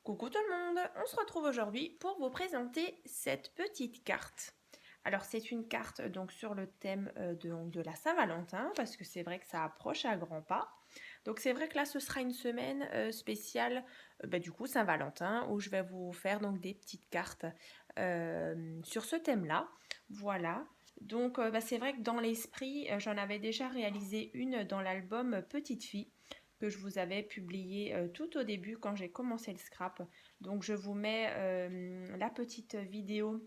Coucou tout le monde, on se retrouve aujourd'hui pour vous présenter cette petite carte. Alors c'est une carte donc sur le thème de la Saint-Valentin parce que c'est vrai que ça approche à grands pas. Donc c'est vrai que là ce sera une semaine spéciale du coup Saint-Valentin où je vais vous faire donc des petites cartes sur ce thème-là. Voilà. Donc c'est vrai que dans l'esprit j'en avais déjà réalisé une dans l'album Petite fille que je vous avais publié tout au début quand j'ai commencé le scrap. Donc je vous mets la petite vidéo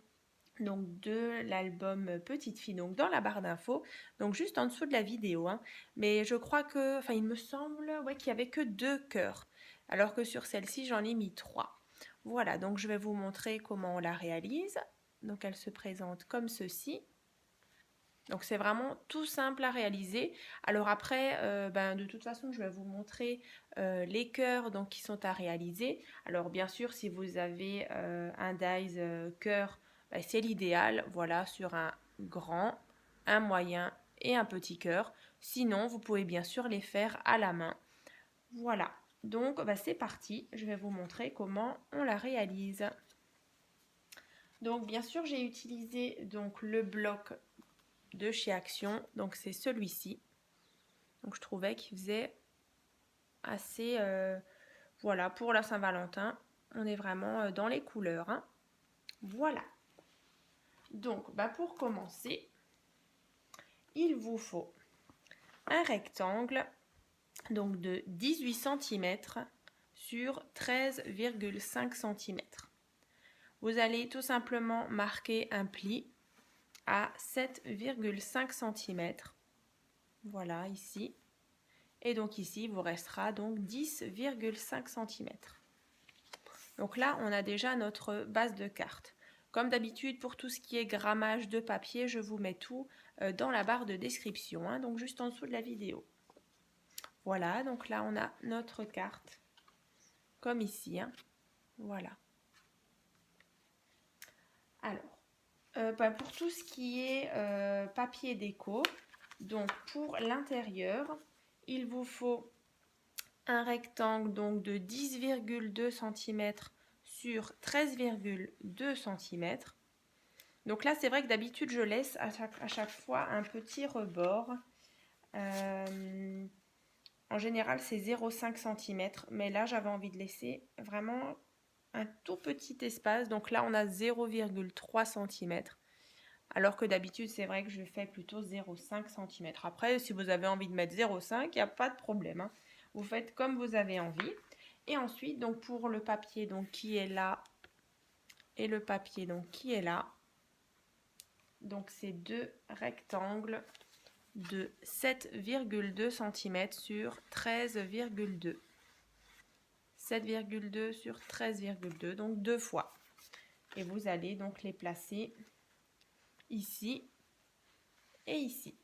donc de l'album Petite fille donc dans la barre d'infos, donc juste en dessous de la vidéo, hein. Mais je crois que, enfin il me semble ouais, qu'il n'y avait que 2 cœurs, alors que sur celle-ci j'en ai mis 3. Voilà, donc je vais vous montrer comment on la réalise. Donc elle se présente comme ceci. Donc c'est vraiment tout simple à réaliser. Alors après, de toute façon, je vais vous montrer les cœurs donc, qui sont à réaliser. Alors bien sûr, si vous avez un dies cœur, c'est l'idéal. Voilà, sur un grand, un moyen et un petit cœur. Sinon, vous pouvez bien sûr les faire à la main. Voilà, donc c'est parti. Je vais vous montrer comment on la réalise. Donc bien sûr, j'ai utilisé donc le bloc de chez Action, donc c'est celui-ci. Donc je trouvais qu'il faisait assez, voilà, pour la Saint-Valentin, on est vraiment dans les couleurs, hein. Voilà. Donc pour commencer, il vous faut un rectangle donc de 18 cm sur 13,5 cm. Vous allez tout simplement marquer un pli à 7,5 cm. Voilà, ici. Et donc ici, il vous restera donc 10,5 cm. Donc là, on a déjà notre base de carte. Comme d'habitude, pour tout ce qui est grammage de papier, je vous mets tout dans la barre de description, hein, donc juste en dessous de la vidéo. Voilà, donc là, on a notre carte, comme ici, hein. Voilà. Alors, pour tout ce qui est papier déco, donc pour l'intérieur, il vous faut un rectangle donc de 10,2 cm sur 13,2 cm. Donc là, c'est vrai que d'habitude, je laisse à chaque fois un petit rebord. En général, c'est 0,5 cm, mais là, j'avais envie de laisser vraiment un tout petit espace. Donc là, on a 0,3 cm. Alors que d'habitude, c'est vrai que je fais plutôt 0,5 cm. Après, si vous avez envie de mettre 0,5, il n'y a pas de problème, hein. Vous faites comme vous avez envie. Et ensuite, donc pour le papier donc, qui est là et le papier donc, qui est là, donc c'est 2 rectangles de 7,2 cm sur 13,2. 7,2 sur 13,2, donc 2 fois. Et vous allez donc les placer ici et ici.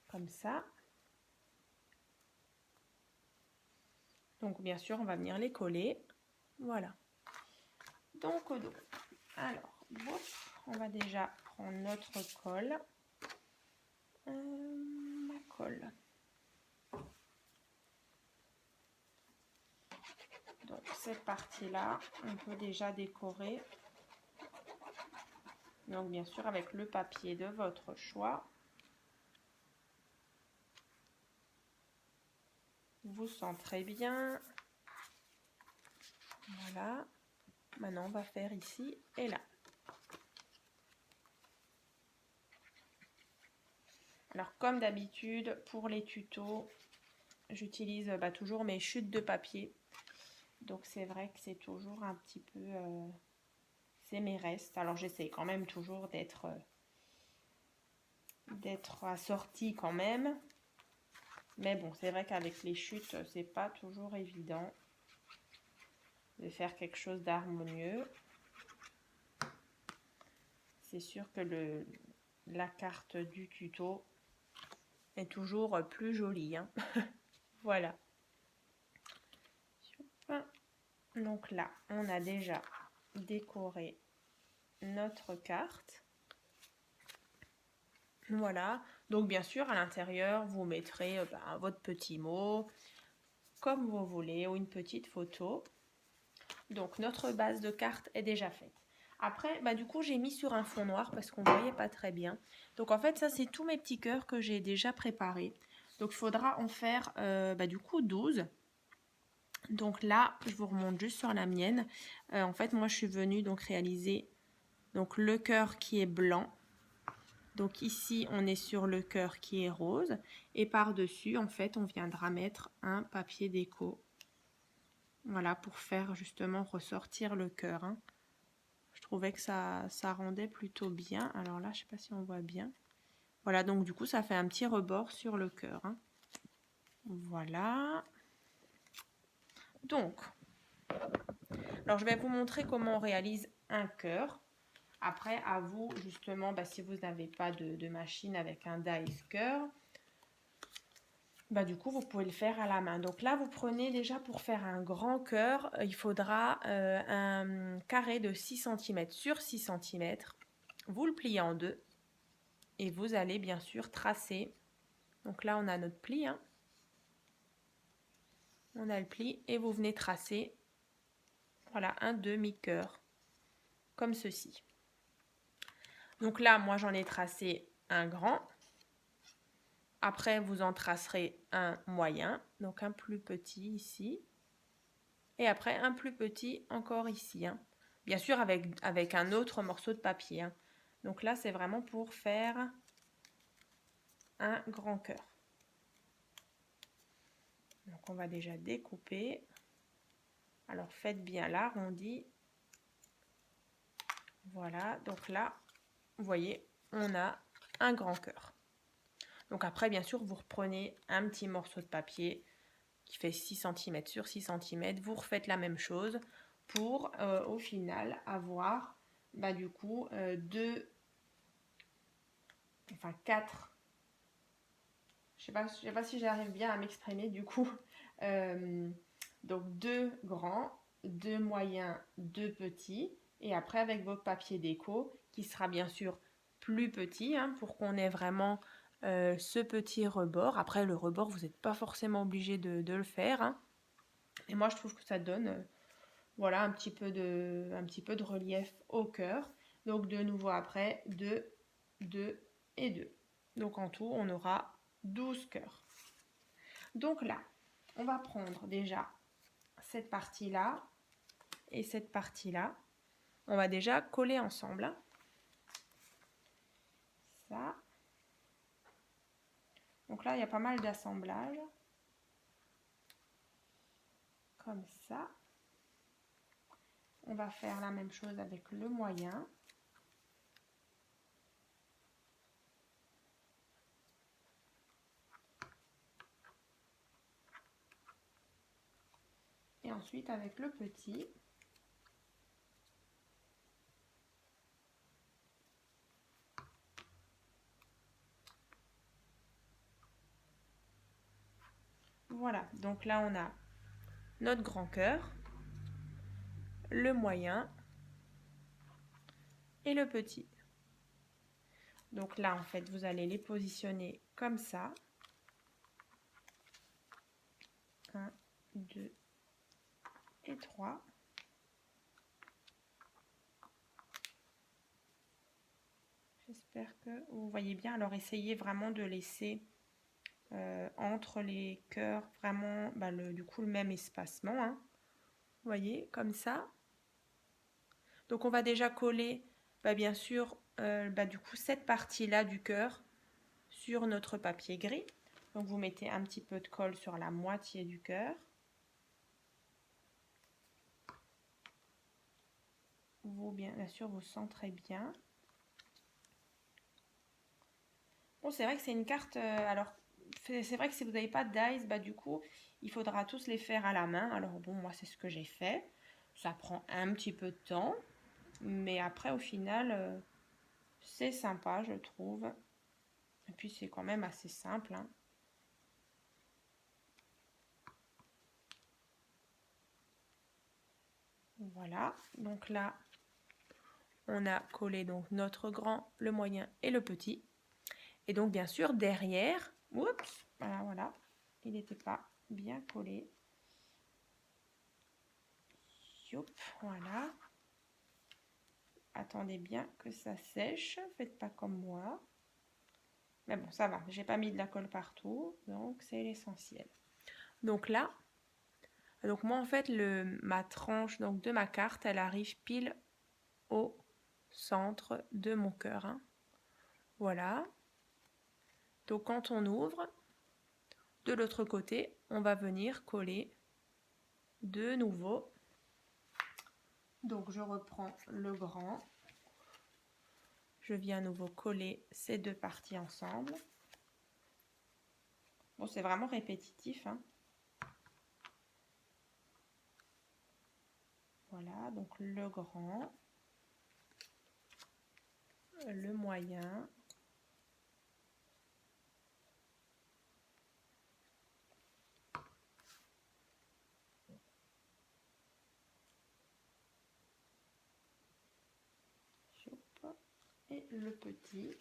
Comme ça. Donc bien sûr, on va venir les coller. Voilà. Donc, alors, on va déjà prendre notre colle. Ma colle. Donc cette partie-là, on peut déjà décorer. Donc bien sûr avec le papier de votre choix. Vous centrez bien. Voilà. Maintenant, on va faire ici et là. Alors, comme d'habitude, pour les tutos, j'utilise toujours mes chutes de papier. Donc, c'est vrai que c'est toujours un petit peu... c'est mes restes. Alors, j'essaie quand même toujours d'être assortie quand même. Mais bon, c'est vrai qu'avec les chutes, c'est pas toujours évident de faire quelque chose d'harmonieux. C'est sûr que la carte du tuto est toujours plus jolie, hein. Voilà. Donc là, on a déjà décoré notre carte. Voilà. Donc bien sûr, à l'intérieur, vous mettrez votre petit mot. comme vous voulez ou une petite photo. Donc notre base de carte est déjà faite. Après, du coup, j'ai mis sur un fond noir parce qu'on ne voyait pas très bien. Donc en fait, ça, c'est tous mes petits cœurs que j'ai déjà préparés. Donc il faudra en faire du coup 12. Donc là, je vous remonte juste sur la mienne. En fait, moi, je suis venue donc réaliser donc, le cœur qui est blanc. Donc ici, on est sur le cœur qui est rose. Et par-dessus, en fait, on viendra mettre un papier déco. Voilà, pour faire justement ressortir le cœur. Hein. Je trouvais que ça rendait plutôt bien. Alors là, je ne sais pas si on voit bien. Voilà, donc du coup, ça fait un petit rebord sur le cœur. Hein. Voilà. Donc, alors je vais vous montrer comment on réalise un cœur. Après, à vous, justement, si vous n'avez pas de machine avec un dice cœur, du coup, vous pouvez le faire à la main. Donc là, vous prenez déjà pour faire un grand cœur, il faudra un carré de 6 cm sur 6 cm. Vous le pliez en deux et vous allez bien sûr tracer. Donc là, on a notre pli. Hein. On a le pli et vous venez tracer voilà, un demi-cœur comme ceci. Donc là, moi, j'en ai tracé un grand. Après, vous en tracerez un moyen, donc un plus petit ici. Et après, un plus petit encore ici. Hein. Bien sûr, avec un autre morceau de papier. Hein. Donc là, c'est vraiment pour faire un grand cœur. Donc on va déjà découper. Alors faites bien l'arrondi. Voilà, donc là, vous voyez, on a un grand cœur. Donc après, bien sûr, vous reprenez un petit morceau de papier qui fait 6 cm sur 6 cm. Vous refaites la même chose pour, au final, avoir du coup 4. Je sais pas si j'arrive bien à m'exprimer du coup. Donc 2 grands, 2 moyens, 2 petits. Et après avec votre papier déco qui sera bien sûr plus petit hein, pour qu'on ait vraiment ce petit rebord. Après le rebord, vous n'êtes pas forcément obligé de le faire. Hein. Et moi je trouve que ça donne voilà, un petit peu de relief au cœur. Donc de nouveau après 2, 2 et 2. Donc en tout on aura 12 cœurs. Donc là, on va prendre déjà cette partie-là et cette partie-là. On va déjà coller ensemble. Ça. Donc là, il y a pas mal d'assemblage. Comme ça. On va faire la même chose avec le moyen. Et ensuite avec le petit. Voilà, donc là on a notre grand cœur, le moyen et le petit. Donc là en fait vous allez les positionner comme ça. 1, 2 et 3. J'espère que vous voyez bien. Alors essayez vraiment de laisser entre les cœurs vraiment du coup le même espacement. Hein. Vous voyez, comme ça. Donc on va déjà coller bien sûr du coup cette partie-là du cœur sur notre papier gris. Donc vous mettez un petit peu de colle sur la moitié du cœur. Vous bien sûr vous centrez bien. Bon, c'est vrai que c'est une carte. Alors, c'est vrai que si vous n'avez pas de dice, du coup, il faudra tous les faire à la main. Alors, bon, moi, c'est ce que j'ai fait. Ça prend un petit peu de temps. Mais après, au final, c'est sympa, je trouve. Et puis, c'est quand même assez simple. Hein. Voilà. Donc là, on a collé donc notre grand, le moyen et le petit. Et donc, bien sûr, derrière, oups, voilà, il n'était pas bien collé. Youp, voilà. Attendez bien que ça sèche, faites pas comme moi. Mais bon, ça va, j'ai pas mis de la colle partout, donc c'est l'essentiel. Donc là, donc moi en fait, ma tranche donc, de ma carte, elle arrive pile au centre de mon cœur. Hein. Voilà. Donc quand on ouvre, de l'autre côté, on va venir coller de nouveau. Donc je reprends le grand. Je viens à nouveau coller ces deux parties ensemble. Bon, c'est vraiment répétitif. Hein. Voilà, donc le grand, le moyen, et le petit.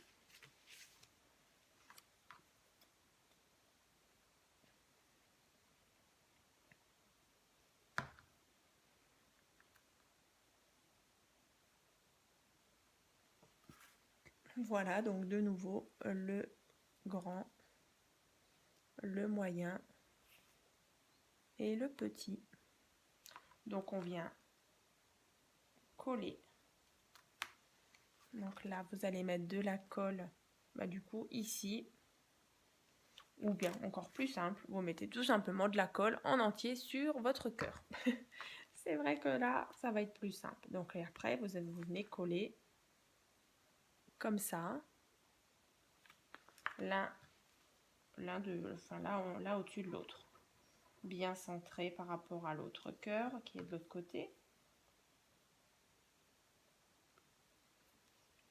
Voilà, donc de nouveau le grand, le moyen et le petit. Donc on vient coller. Donc là, vous allez mettre de la colle, du coup ici. Ou bien, encore plus simple, vous mettez tout simplement de la colle en entier sur votre cœur. C'est vrai que là, ça va être plus simple. Donc et après, vous venez coller comme ça. L'un là au-dessus de l'autre. Bien centré par rapport à l'autre cœur qui est de l'autre côté.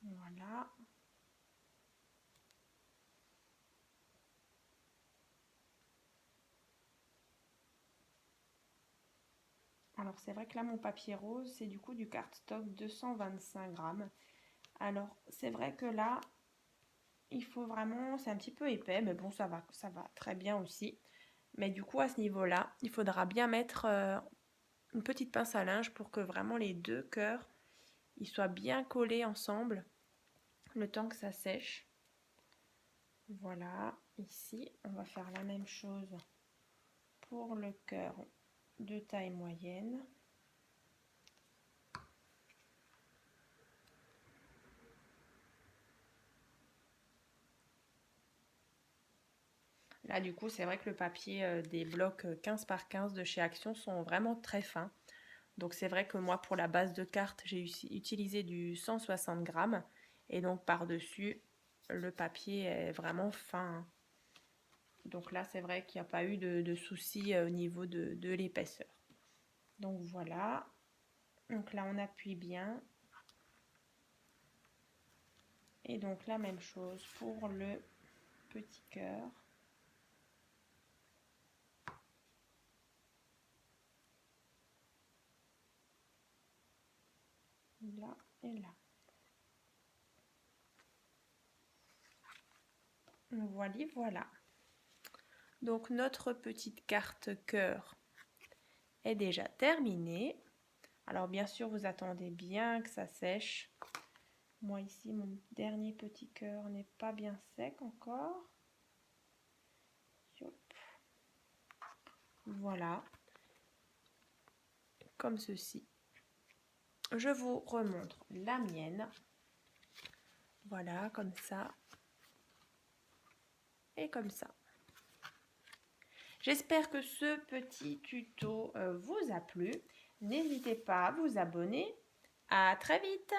Voilà. Alors c'est vrai que là mon papier rose c'est du coup du cardstock 225 grammes. Alors c'est vrai que là il faut vraiment, c'est un petit peu épais mais bon ça va très bien aussi. Mais du coup à ce niveau là il faudra bien mettre une petite pince à linge pour que vraiment les deux cœurs ils soient bien collés ensemble le temps que ça sèche. Voilà, ici on va faire la même chose pour le cœur de taille moyenne. Là du coup c'est vrai que le papier des blocs 15 par 15 de chez Action sont vraiment très fins. Donc c'est vrai que moi pour la base de carte j'ai utilisé du 160 grammes et donc par dessus le papier est vraiment fin. Donc là c'est vrai qu'il n'y a pas eu de soucis au niveau de l'épaisseur. Donc voilà, donc là on appuie bien. Et donc la même chose pour le petit cœur. Là et là. Voilà. Donc notre petite carte cœur est déjà terminée. Alors bien sûr, vous attendez bien que ça sèche. Moi ici, mon dernier petit cœur n'est pas bien sec encore. Voilà. Comme ceci. Je vous remontre la mienne. Voilà, comme ça. Et comme ça. J'espère que ce petit tuto vous a plu. N'hésitez pas à vous abonner. À très vite!